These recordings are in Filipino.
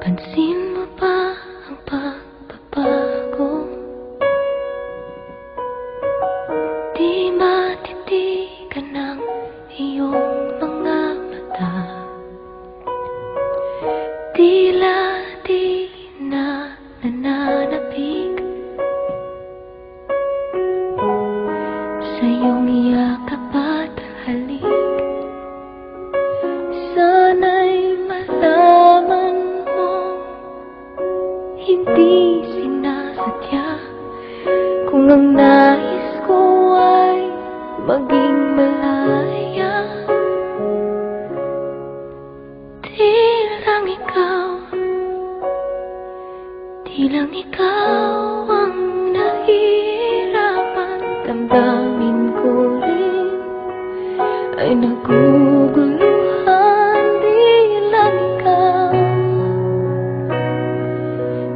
Pansin mo ba ang pagbabago? Di matitigan ng iyong mga mata. Tila di na nananapig sa iyong yakap at halik. Sana'y malaman mo, hindi sinasadya. Kung ang nais ko ay maging malaya, di lang ikaw ang nahihirapan. Damdamin ko rin ay naguguluhan.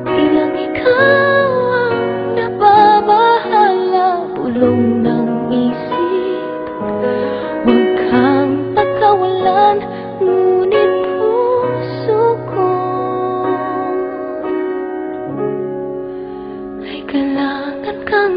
Di lang ikaw ang nababahala. Bulong ng isip, huwag kang pagkawalan. Ngunit puso ko ay kailangan kang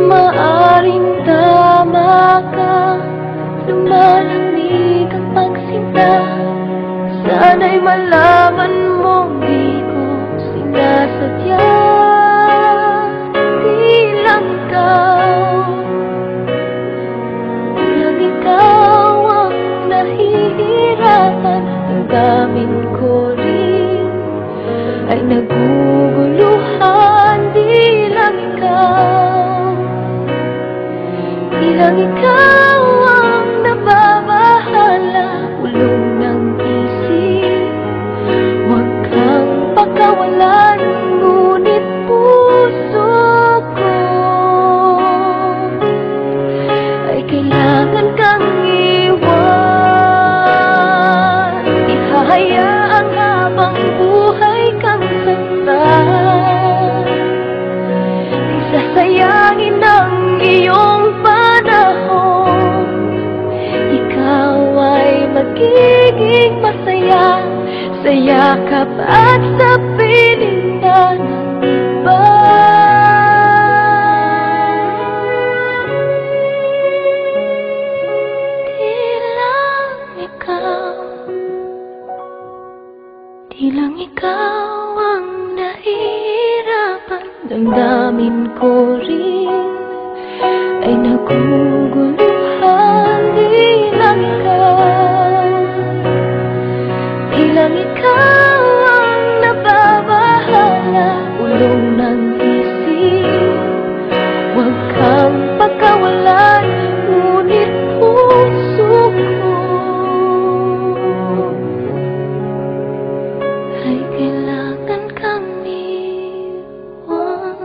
maaring tama ka. Lumalamig ang pagsinta. Sana'y malaman mo, di ko sinasadya. Di lang ikaw ang nahihirapan. Damdamin ko rin ay naguguluhan. Di lang ikaw ang nababahala. Bulong ng isip, huwag kang pakawalan. Ngunit puso ko ay kailangan kang iwan. Ihahayaang habang buhay kang saktan. Di sasayangin ang iyong magiging masaya sa yakap at sa piling ng iba. Di lang ikaw ang nahihirapan. Damdamin ko rin ay naguguluhan. Di lang ikaw ang nababahala. Ulong ng isip, huwag kang pagkawalan. Ngunit puso ko ay kailangan kang iwan.